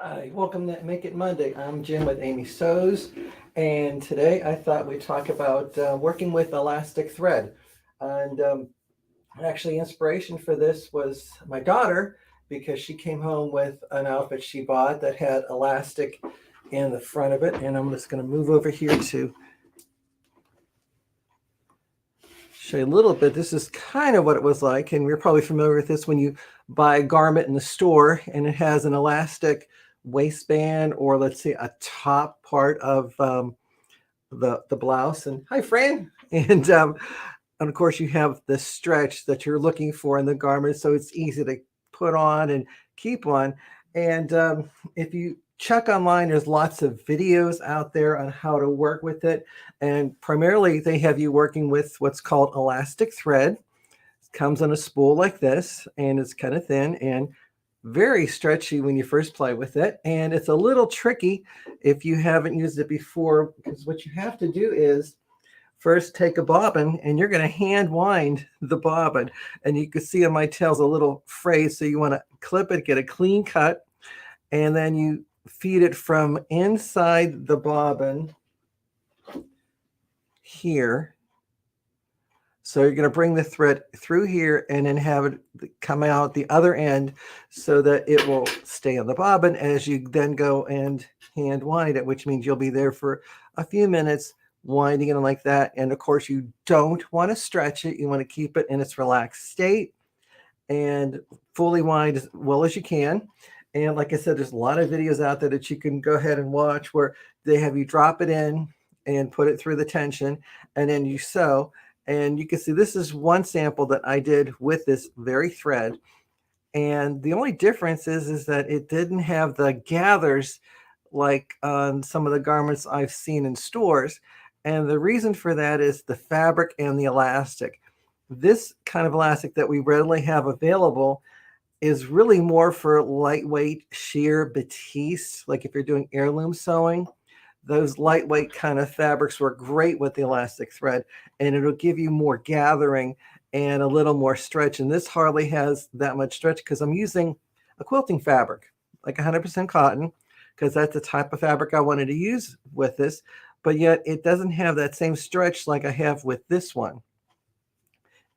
Hi, welcome to Make It Monday. I'm Jim with Amy Sews, and today I thought we'd talk about working with elastic thread. And actually, inspiration for this was my daughter because she came home with an outfit she bought that had elastic in the front of it. And I'm just going to move over here to show you a little bit. This is kind of what it was like, and you're probably familiar with this when you buy a garment in the store and it has an elastic waistband or let's say a top part of the blouse. And hi, Fran. And of course, you have the stretch that you're looking for in the garment, so it's easy to put on and keep on. And if you check online, there's lots of videos out there on how to work with it. And primarily, they have you working with what's called elastic thread. It comes on a spool like this, and it's kind of thin and very stretchy when you first play with it. And it's a little tricky if you haven't used it before, because what you have to do is first take a bobbin and you're going to hand wind the bobbin. And you can see on my tail's a little phrase. So you want to clip it, get a clean cut, and then you feed it from inside the bobbin here. So you're going to bring the thread through here and then have it come out the other end so that it will stay on the bobbin as you then go and hand wind it, which means you'll be there for a few minutes winding it like that. And of course, you don't want to stretch it. You want to keep it in its relaxed state and fully wind as well as you can. And like I said, there's a lot of videos out there that you can go ahead and watch where they have you drop it in and put it through the tension and then you sew. And you can see this is one sample that I did with this very thread. And the only difference is that it didn't have the gathers like on some of the garments I've seen in stores. And the reason for that is the fabric and the elastic. This kind of elastic that we readily have available is really more for lightweight sheer batiste, like if you're doing heirloom sewing. Those lightweight kind of fabrics work great with the elastic thread, and it'll give you more gathering and a little more stretch. And this hardly has that much stretch because I'm using a quilting fabric, like 100% cotton, because that's the type of fabric I wanted to use with this. But yet it doesn't have that same stretch like I have with this one.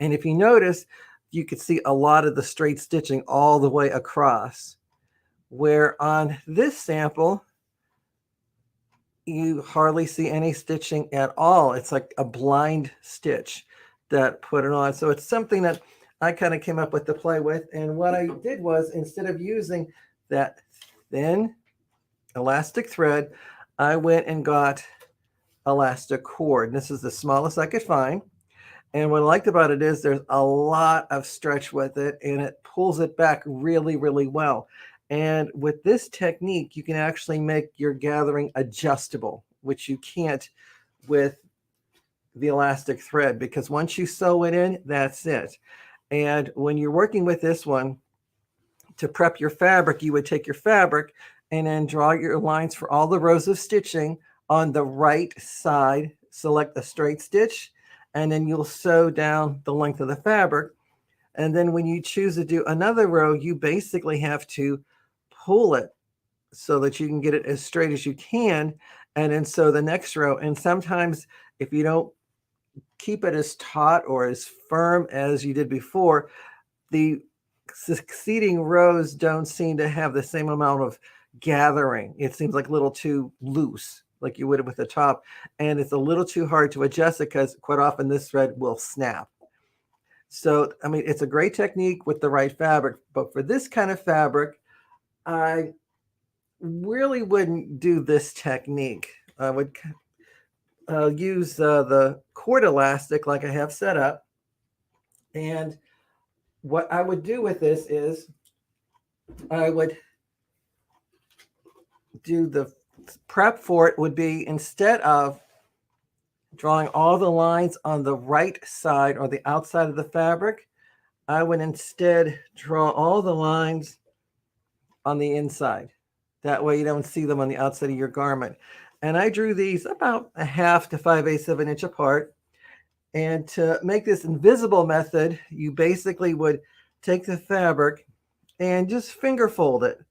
And if you notice, you can see a lot of the straight stitching all the way across. Where on this sample, you hardly see any stitching at all. It's like a blind stitch that put it on. So it's something that I kind of came up with to play with. And what I did was instead of using that thin elastic thread, I went and got elastic cord. And this is the smallest I could find. And what I liked about it is there's a lot of stretch with it and it pulls it back really, really well. And with this technique, you can actually make your gathering adjustable, which you can't with the elastic thread, because once you sew it in, that's it. And when you're working with this one, to prep your fabric, you would take your fabric and then draw your lines for all the rows of stitching on the right side. Select a straight stitch, and then you'll sew down the length of the fabric. And then when you choose to do another row, you basically have to pull it so that you can get it as straight as you can, and then sew the next row. And sometimes if you don't keep it as taut or as firm as you did before, the succeeding rows don't seem to have the same amount of gathering. It seems like a little too loose, like you would with the top, and it's a little too hard to adjust it because quite often this thread will snap. So, I mean, it's a great technique with the right fabric, but for this kind of fabric, I really wouldn't do this technique. I would use the cord elastic like I have set up. And what I would do with this is I would do the prep for it would be, instead of drawing all the lines on the right side or the outside of the fabric, I would instead draw all the lines on the inside. That way you don't see them on the outside of your garment. And I drew these about a half to 5/8 of an inch apart. And to make this invisible method, you basically would take the fabric and just finger fold it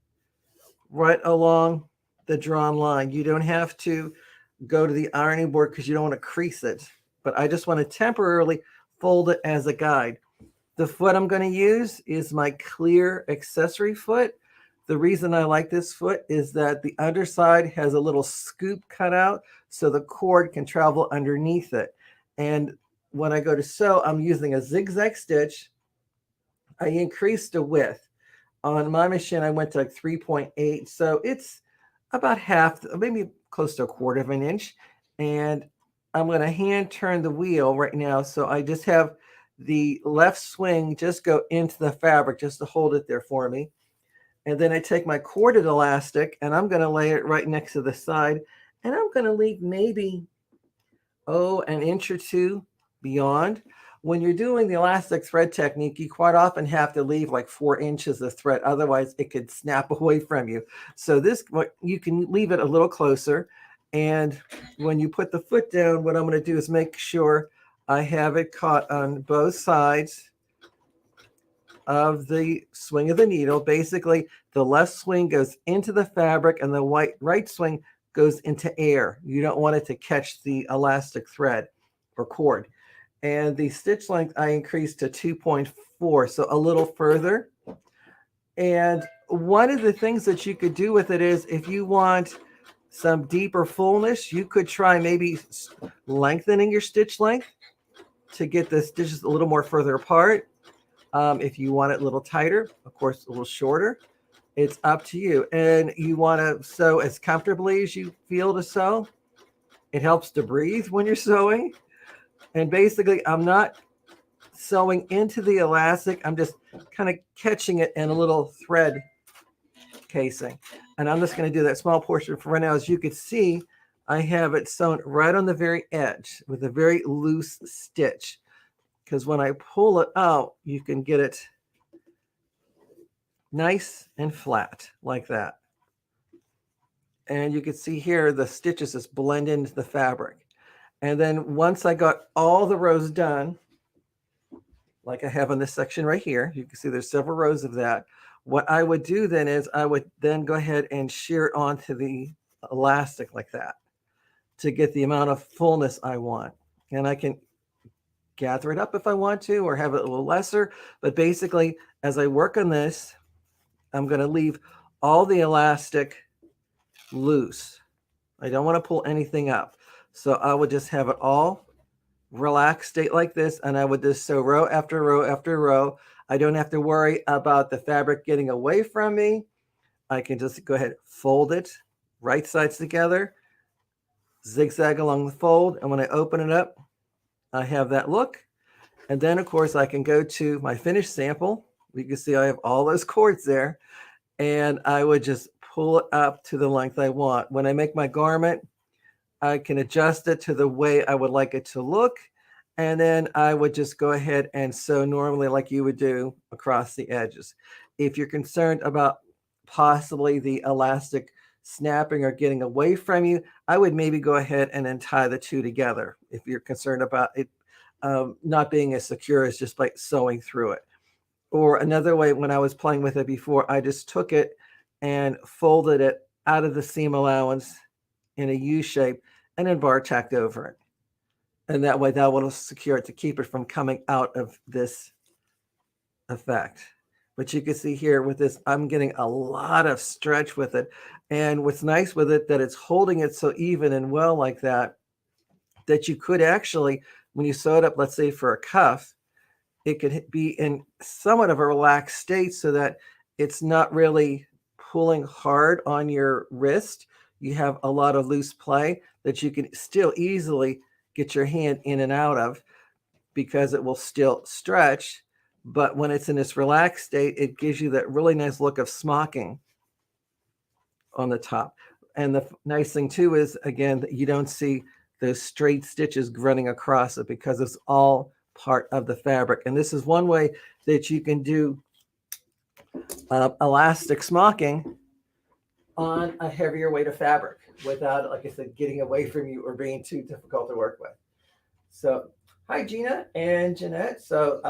right along the drawn line. You don't have to go to the ironing board because you don't want to crease it. But I just want to temporarily fold it as a guide. The foot I'm going to use is my clear accessory foot. The reason I like this foot is that the underside has a little scoop cut out so the cord can travel underneath it. And when I go to sew, I'm using a zigzag stitch. I increased the width. On my machine, I went to like 3.8. So it's about half, maybe close to a quarter of an inch. And I'm going to hand turn the wheel right now. So I just have the left swing just go into the fabric just to hold it there for me. And then I take my corded elastic and I'm going to lay it right next to the side. And I'm going to leave maybe, an inch or two beyond. When you're doing the elastic thread technique, you quite often have to leave like 4 inches of thread. Otherwise, it could snap away from you. So this, you can leave it a little closer. And when you put the foot down, what I'm going to do is make sure I have it caught on both sides of the swing of the needle. Basically, the left swing goes into the fabric and the right swing goes into air. You don't want it to catch the elastic thread or cord. And the stitch length I increased to 2.4, so a little further. And one of the things that you could do with it is if you want some deeper fullness, you could try maybe lengthening your stitch length to get the stitches a little more further apart. If you want it a little tighter, of course, a little shorter, it's up to you. And you want to sew as comfortably as you feel to sew. It helps to breathe when you're sewing. And basically, I'm not sewing into the elastic. I'm just kind of catching it in a little thread casing. And I'm just going to do that small portion for right now. As you can see, I have it sewn right on the very edge with a very loose stitch. Because when I pull it out, you can get it nice and flat like that. And you can see here the stitches just blend into the fabric. And then once I got all the rows done, like I have on this section right here, you can see there's several rows of that. What I would do then is I would then go ahead and shear it onto the elastic like that to get the amount of fullness I want. And I can gather it up if I want to, or have it a little lesser. But basically, as I work on this, I'm going to leave all the elastic loose. I don't want to pull anything up. So I would just have it all relaxed state like this, and I would just sew row after row after row. I don't have to worry about the fabric getting away from me. I can just go ahead, fold it, right sides together, zigzag along the fold, and when I open it up, I have that look. And then, of course, I can go to my finished sample. You can see I have all those cords there. And I would just pull it up to the length I want. When I make my garment, I can adjust it to the way I would like it to look. And then I would just go ahead and sew normally like you would do across the edges. If you're concerned about possibly the elastic snapping or getting away from you, I would maybe go ahead and then tie the two together if you're concerned about it not being as secure as just by sewing through it. Or another way, when I was playing with it before, I just took it and folded it out of the seam allowance in a U shape and then bar tacked over it. And that way that will secure it to keep it from coming out of this effect. But you can see here with this, I'm getting a lot of stretch with it. And what's nice with it, that it's holding it so even and well like that, that you could actually, when you sew it up, let's say for a cuff, it could be in somewhat of a relaxed state so that it's not really pulling hard on your wrist. You have a lot of loose play that you can still easily get your hand in and out of because it will still stretch. But when it's in this relaxed state, it gives you that really nice look of smocking on the top. And the nice thing too is, again, that you don't see those straight stitches running across it because it's all part of the fabric. And this is one way that you can do elastic smocking on a heavier weight of fabric without, like I said, getting away from you or being too difficult to work with. So hi, Gina and Jeanette. So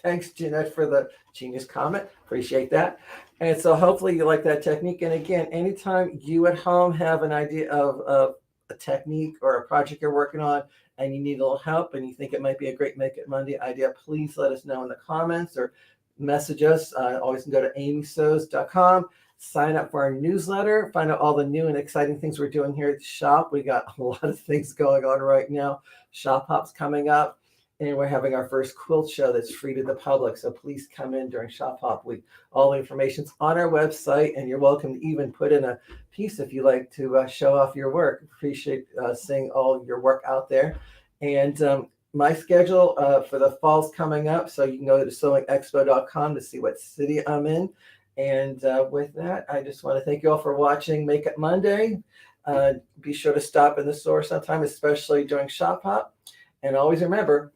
Thanks, Jeanette, for the genius comment. Appreciate that. And so hopefully you like that technique. And again, anytime you at home have an idea of a technique or a project you're working on and you need a little help and you think it might be a great Make It Monday idea, please let us know in the comments or message us. Always can go to amysows.com, sign up for our newsletter, find out all the new and exciting things we're doing here at the shop. We got a lot of things going on right now. Shop Hop's coming up. And we're having our first quilt show that's free to the public. So please come in during Shop Hop Week. All the information's on our website, and you're welcome to even put in a piece if you like to show off your work. Appreciate seeing all your work out there. And my schedule for the fall's coming up. So you can go to sewingexpo.com to see what city I'm in. And with that, I just want to thank you all for watching Make It Monday. Be sure to stop in the store sometime, especially during Shop Hop. And always remember,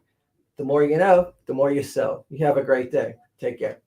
the more you know, the more you sew. You have a great day. Take care.